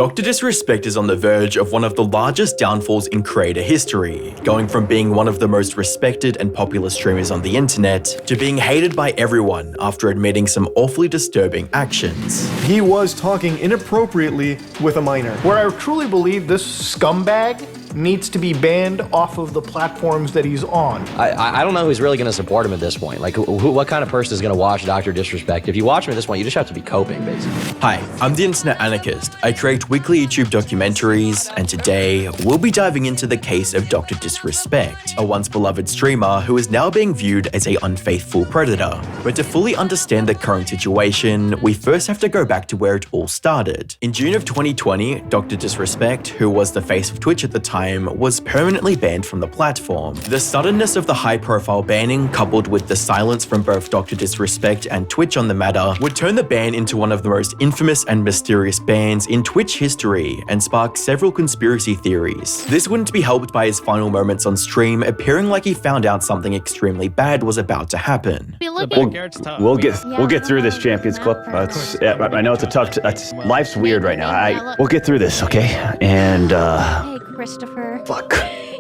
DrDisRespect is on the verge of one of the largest downfalls in creator history, going from being one of the most respected and popular streamers on the internet to being hated by everyone after admitting some awfully disturbing actions. He was talking inappropriately with a minor. Where I truly believe this scumbag needs to be banned off of the platforms that he's on. I don't know who's really going to support him at this point. Like, what kind of person is going to watch DrDisRespect? If you watch him at this point, you just have to be coping, basically. Hi, I'm the InternetAnarchist. I create weekly YouTube documentaries, and today we'll be diving into the case of DrDisRespect, a once beloved streamer who is now being viewed as an unfaithful predator. But to fully understand the current situation, we first have to go back to where it all started. In June of 2020, DrDisRespect, who was the face of Twitch at the time, was permanently banned from the platform. The suddenness of the high-profile banning, coupled with the silence from both DrDisRespect and Twitch on the matter, would turn the ban into one of the most infamous and mysterious bans in Twitch history and spark several conspiracy theories. This wouldn't be helped by his final moments on stream appearing like he found out something extremely bad was about to happen. We'll get through this, Champions Club. I know it's a tough. Life's weird right now. We'll get through this, okay? And Hey, Christopher. fuck.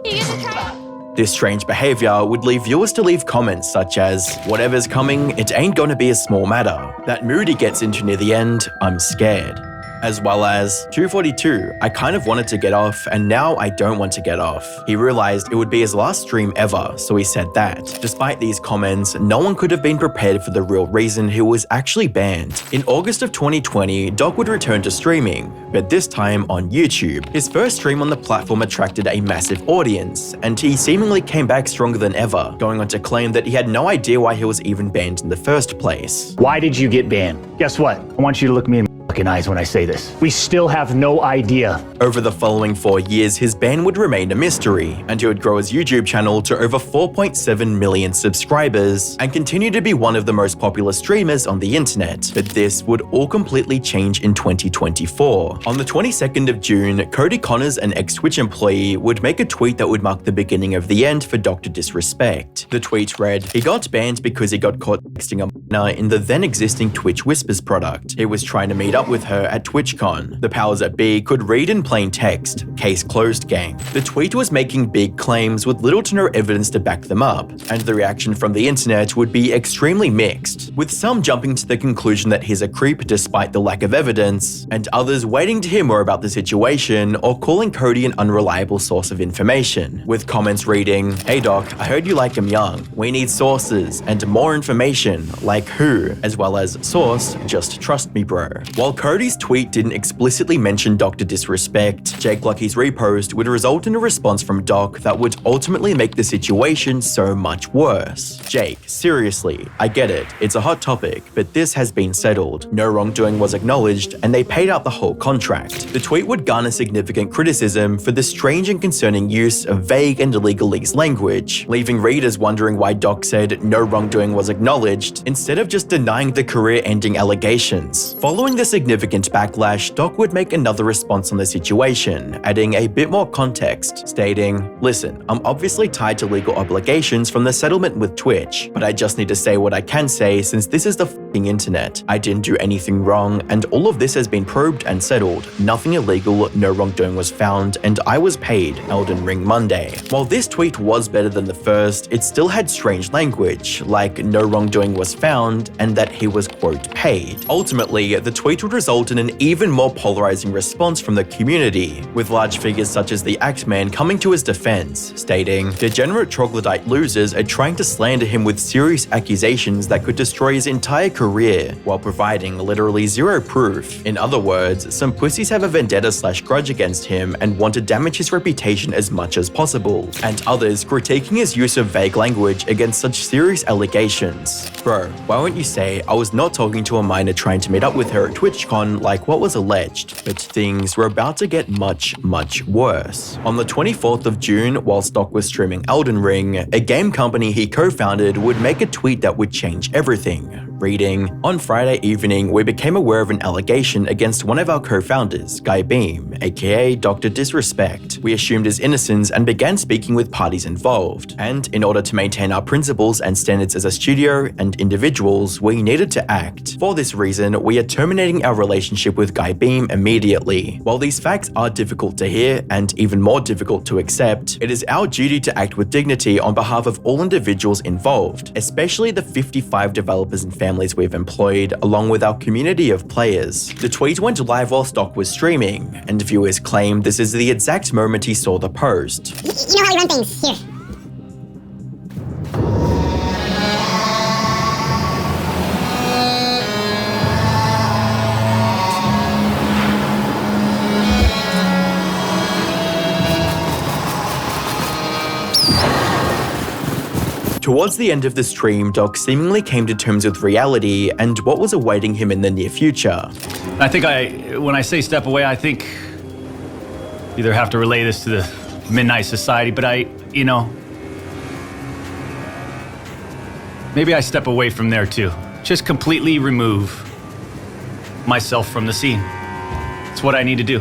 You get to try. This strange behavior would leave viewers to leave comments such as, "Whatever's coming, it ain't gonna be a small matter." That mood he gets into near the end, "I'm scared." As well as, 242, I kind of wanted to get off and now I don't want to get off. He realized it would be his last stream ever, so he said that. Despite these comments, no one could have been prepared for the real reason he was actually banned. In August of 2020, Doc would return to streaming, but this time on YouTube. His first stream on the platform attracted a massive audience, and he seemingly came back stronger than ever, going on to claim that he had no idea why he was even banned in the first place. Why did you get banned? Guess what? I want you to look me in the fucking eyes when I say this. We still have no idea. Over the following 4 years, his ban would remain a mystery, and he would grow his YouTube channel to over 4.7 million subscribers and continue to be one of the most popular streamers on the internet. But this would all completely change in 2024. On the 22nd of June, Cody Connors, an ex-Twitch employee, would make a tweet that would mark the beginning of the end for DrDisRespect. The tweet read, "He got banned because he got caught texting a minor in the then-existing Twitch Whispers product. He was trying to meet up with her at TwitchCon. The powers that be could read in plain text. Case closed, gang." The tweet was making big claims with little to no evidence to back them up, and the reaction from the internet would be extremely mixed, with some jumping to the conclusion that he's a creep despite the lack of evidence, and others waiting to hear more about the situation or calling Cody an unreliable source of information, with comments reading, "Hey Doc, I heard you like him young. We need sources and more information, like who, as well as source, just trust me bro." While Cody's tweet didn't explicitly mention DrDisRespect, Jake Lucky's repost would result in a response from Doc that would ultimately make the situation so much worse. "Jake, seriously, I get it, it's a hot topic, but this has been settled. No wrongdoing was acknowledged and they paid out the whole contract." The tweet would garner significant criticism for the strange and concerning use of vague and legalese language, leaving readers wondering why Doc said no wrongdoing was acknowledged instead of just denying the career-ending allegations. Following the significant backlash, Doc would make another response on the situation, adding a bit more context, stating, "Listen, I'm obviously tied to legal obligations from the settlement with Twitch, but I just need to say what I can say since this is the f***ing internet. I didn't do anything wrong, and all of this has been probed and settled. Nothing illegal, no wrongdoing was found, and I was paid. Elden Ring Monday." While this tweet was better than the first, it still had strange language, like no wrongdoing was found and that he was quote paid. Ultimately, the tweet would result in an even more polarizing response from the community, with large figures such as the Axeman coming to his defense, stating, "Degenerate troglodyte losers are trying to slander him with serious accusations that could destroy his entire career, while providing literally zero proof. In other words, some pussies have a vendetta/grudge against him and want to damage his reputation as much as possible, and others critiquing his use of vague language against such serious allegations. Bro, why won't you say, I was not talking to a minor trying to meet up with her at TwitchCon like what was alleged?" But things were about to get much worse. On the 24th of June, while Doc was streaming Elden Ring, a game company he co-founded would make a tweet that would change everything, reading, "On Friday evening, we became aware of an allegation against one of our co-founders, Guy Beam, aka DrDisRespect. We assumed his innocence and began speaking with parties involved. And in order to maintain our principles and standards as a studio and individuals, we needed to act. For this reason, we are terminating our relationship with Guy Beam immediately. While these facts are difficult to hear and even more difficult to accept, it is our duty to act with dignity on behalf of all individuals involved, especially the 55 developers and families we've employed, along with our community of players." The tweet went live while Stock was streaming, and viewers claim this is the exact moment he saw the post. You know how you run things. Here. Towards the end of the stream, Doc seemingly came to terms with reality and what was awaiting him in the near future. I think when I say step away, I think either have to relay this to the Midnight Society, but maybe I step away from there too. Just completely remove myself from the scene. It's what I need to do.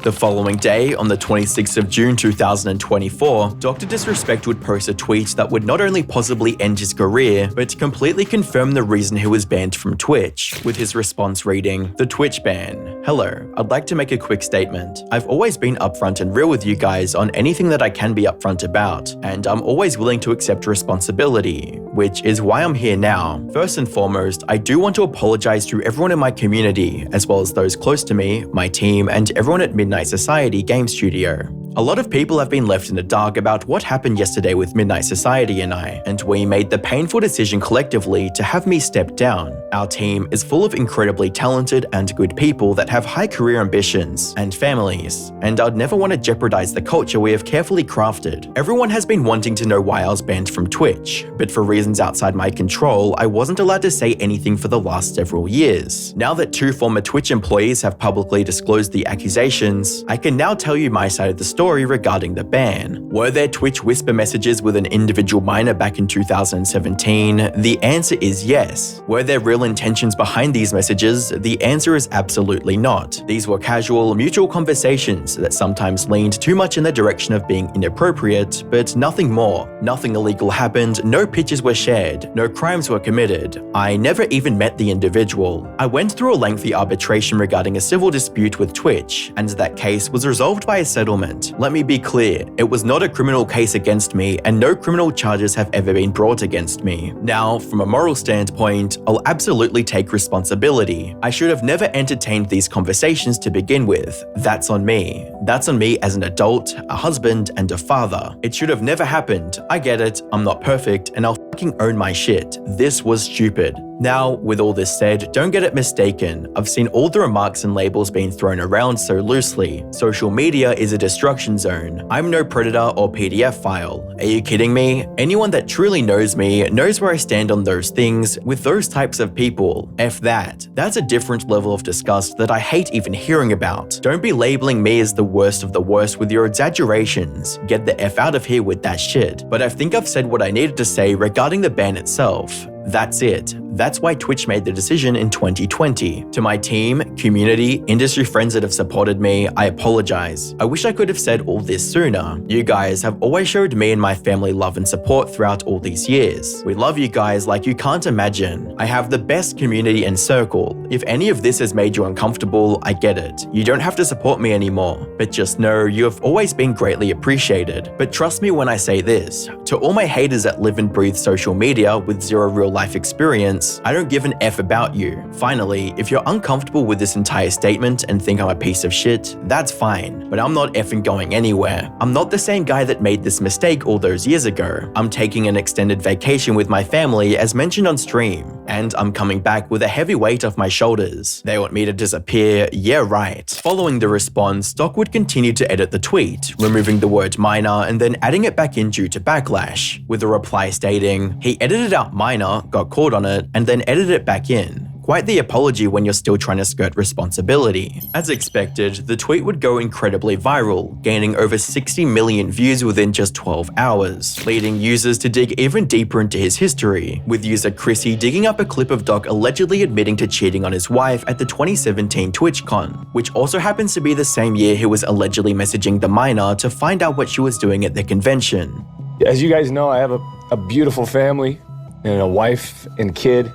The following day, on the 26th of June 2024, DrDisRespect would post a tweet that would not only possibly end his career, but completely confirm the reason he was banned from Twitch, with his response reading, "The Twitch ban. Hello, I'd like to make a quick statement. I've always been upfront and real with you guys on anything that I can be upfront about, and I'm always willing to accept responsibility, which is why I'm here now. First and foremost, I do want to apologize to everyone in my community, as well as those close to me, my team, and everyone at Midnight Society Game Studio. A lot of people have been left in the dark about what happened yesterday with Midnight Society and we made the painful decision collectively to have me step down. Our team is full of incredibly talented and good people that have high career ambitions and families, and I'd never want to jeopardize the culture we have carefully crafted. Everyone has been wanting to know why I was banned from Twitch, but for reasons outside my control, I wasn't allowed to say anything for the last several years. Now that 2 former Twitch employees have publicly disclosed the accusations, I can now tell you my side of the story regarding the ban. Were there Twitch whisper messages with an individual miner back in 2017? The answer is yes. Were there real intentions behind these messages? The answer is absolutely not. These were casual, mutual conversations that sometimes leaned too much in the direction of being inappropriate, but nothing more. Nothing illegal happened, no pictures were shared, no crimes were committed. I never even met the individual. I went through a lengthy arbitration regarding a civil dispute with Twitch, and that case was resolved by a settlement. Let me be clear, it was not a criminal case against me, and no criminal charges have ever been brought against me. Now, from a moral standpoint, I'll absolutely take responsibility. I should have never entertained these conversations to begin with. That's on me. That's on me as an adult, a husband, and a father. It should have never happened. I get it, I'm not perfect, and I'll fucking own my shit. This was stupid. Now, with all this said, don't get it mistaken. I've seen all the remarks and labels being thrown around so loosely. Social media is a destruction zone. I'm no predator or PDF file. Are you kidding me? Anyone that truly knows me knows where I stand on those things with those types of people. F that. That's a different level of disgust that I hate even hearing about. Don't be labeling me as the worst of the worst with your exaggerations. Get the F out of here with that shit. But I think I've said what I needed to say regarding the ban itself. That's it. That's why Twitch made the decision in 2020. To my team, community, industry friends that have supported me, I apologize. I wish I could have said all this sooner. You guys have always showed me and my family love and support throughout all these years. We love you guys like you can't imagine. I have the best community and circle. If any of this has made you uncomfortable, I get it. You don't have to support me anymore. But just know you have always been greatly appreciated. But trust me when I say this. To all my haters that live and breathe social media with zero real life experience, I don't give an F about you. Finally, if you're uncomfortable with this entire statement and think I'm a piece of shit, that's fine, but I'm not effing going anywhere. I'm not the same guy that made this mistake all those years ago. I'm taking an extended vacation with my family as mentioned on stream, and I'm coming back with a heavy weight off my shoulders. They want me to disappear? Yeah, right. Following the response, Stock would continue to edit the tweet, removing the word minor and then adding it back in due to Backlash, with a reply stating, he edited out minor, got caught on it, and then edited it back in. quite the apology when you're still trying to skirt responsibility. As expected, the tweet would go incredibly viral, gaining over 60 million views within just 12 hours, leading users to dig even deeper into his history, with user Chrissy digging up a clip of Doc allegedly admitting to cheating on his wife at the 2017 TwitchCon, which also happens to be the same year he was allegedly messaging the minor to find out what she was doing at the convention. As you guys know, I have a beautiful family and a wife and kid,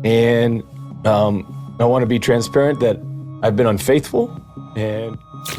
and I want to be transparent that I've been unfaithful, and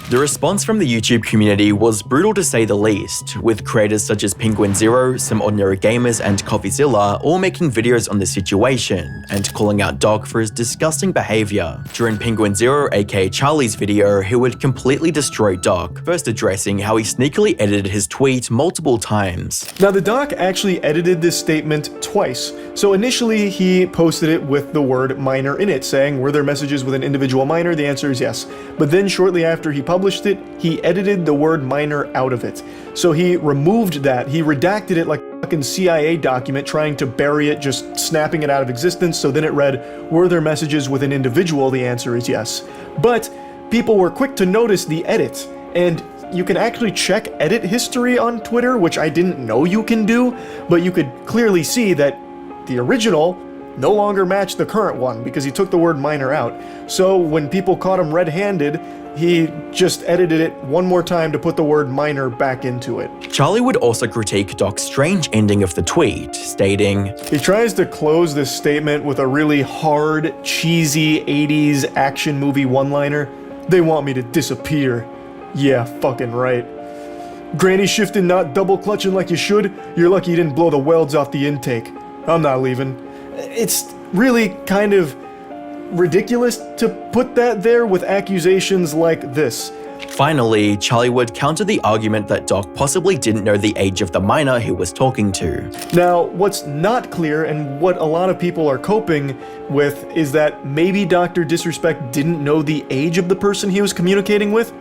the response from the YouTube community was brutal to say the least, with creators such as Penguin Zero, SomeOrdinaryGamers, and CoffeeZilla all making videos on the situation and calling out Doc for his disgusting behavior. During Penguin Zero, aka Charlie's video, he would completely destroy Doc, first addressing how he sneakily edited his tweet multiple times. Now, the doc actually edited this statement twice. So initially, he posted it with the word minor in it, saying, were there messages with an individual minor? The answer is yes. But then shortly after he published it, he edited the word minor out of it. So he removed that. He redacted it like a fucking CIA document, trying to bury it, just snapping it out of existence. So then it read, were there messages with an individual? The answer is yes. But people were quick to notice the edit, and you can actually check edit history on Twitter, which I didn't know you can do, but you could clearly see that the original no longer matched the current one because he took the word minor out. So when people caught him red-handed, he just edited it one more time to put the word minor back into it. Charlie would also critique Doc's strange ending of the tweet, stating, he tries to close this statement with a really hard, cheesy 80s action movie one-liner. They want me to disappear. Yeah, fucking right. Granny shifting, not double clutching like you should. You're lucky you didn't blow the welds off the intake. I'm not leaving. It's really kind of ridiculous to put that there with accusations like this. Finally, Charlie would counter the argument that Doc possibly didn't know the age of the minor he was talking to. Now, what's not clear and what a lot of people are coping with is that maybe DrDisRespect didn't know the age of the person he was communicating with,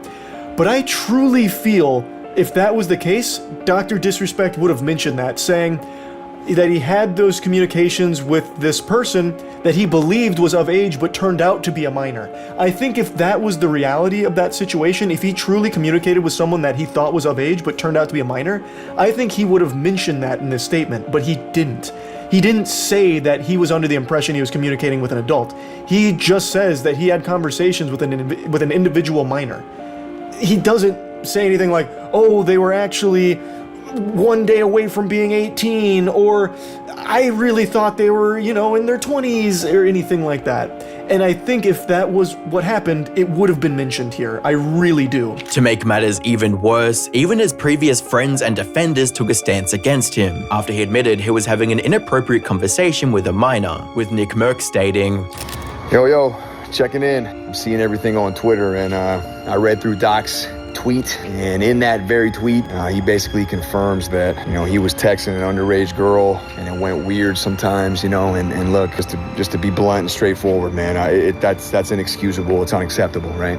but I truly feel if that was the case, DrDisRespect would have mentioned that, saying that he had those communications with this person that he believed was of age but turned out to be a minor. I think if that was the reality of that situation, if he truly communicated with someone that he thought was of age but turned out to be a minor, I think he would have mentioned that in this statement, but he didn't. He didn't say that he was under the impression he was communicating with an adult. He just says that he had conversations with an individual minor. He doesn't say anything like, oh, they were actually one day away from being 18, or I really thought they were, in their 20s, or anything like that. And I think if that was what happened, it would have been mentioned here. I really do. To make matters even worse, even his previous friends and defenders took a stance against him after he admitted he was having an inappropriate conversation with a minor, with Nick Merck stating, Yo, checking in. I'm seeing everything on Twitter, and I read through Doc's tweet, and in that very tweet, he basically confirms that, he was texting an underage girl, and it went weird sometimes, and look, just to be blunt and straightforward, man, that's inexcusable, it's unacceptable, right?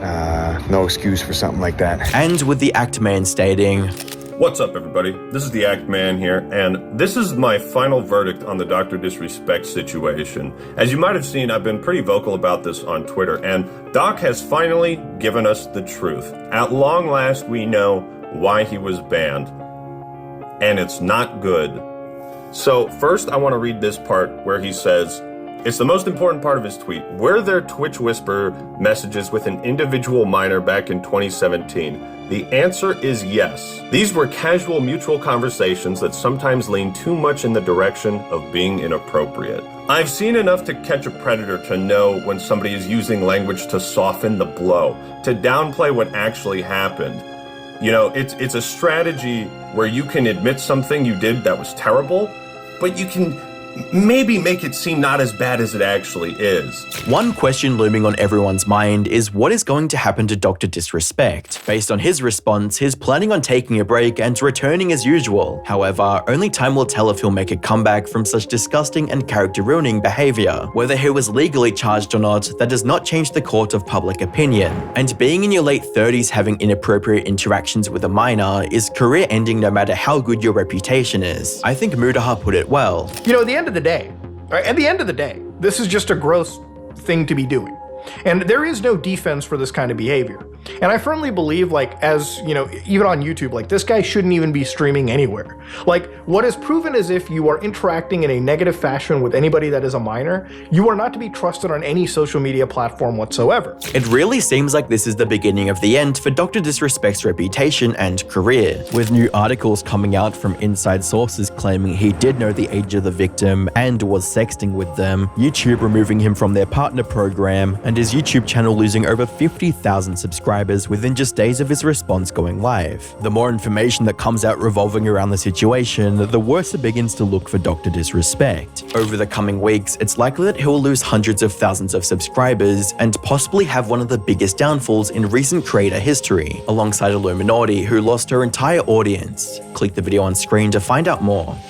No excuse for something like that. And with the Act Man stating, what's up, everybody? This is the Act Man here, and this is my final verdict on the DrDisRespect situation. As you might have seen, I've been pretty vocal about this on Twitter, and Doc has finally given us the truth. At long last, we know why he was banned, and it's not good. So first, I want to read this part where he says, it's the most important part of his tweet. Were there Twitch Whisper messages with an individual minor back in 2017? The answer is yes. These were casual mutual conversations that sometimes lean too much in the direction of being inappropriate. I've seen enough to catch a predator to know when somebody is using language to soften the blow, to downplay what actually happened. It's a strategy where you can admit something you did that was terrible, but you can maybe make it seem not as bad as it actually is. One question looming on everyone's mind is what is going to happen to DrDisRespect? Based on his response, he's planning on taking a break and returning as usual. However, only time will tell if he'll make a comeback from such disgusting and character-ruining behavior. Whether he was legally charged or not, that does not change the court of public opinion. And being in your late 30s having inappropriate interactions with a minor is career-ending no matter how good your reputation is. I think Mudaha put it well. At the end of the day, this is just a gross thing to be doing. And there is no defense for this kind of behavior. And I firmly believe, like, as, you know, even on YouTube, like, this guy shouldn't even be streaming anywhere. Like, what is proven is if you are interacting in a negative fashion with anybody that is a minor, you are not to be trusted on any social media platform whatsoever. It really seems like this is the beginning of the end for Dr. Disrespect's reputation and career, with new articles coming out from inside sources claiming he did know the age of the victim and was sexting with them, YouTube removing him from their partner program, and his YouTube channel losing over 50,000 subscribers within just days of his response going live. The more information that comes out revolving around the situation, the worse it begins to look for Dr. Disrespect. Over the coming weeks, it's likely that he'll lose hundreds of thousands of subscribers and possibly have one of the biggest downfalls in recent creator history, alongside Illuminati, who lost her entire audience. Click the video on screen to find out more.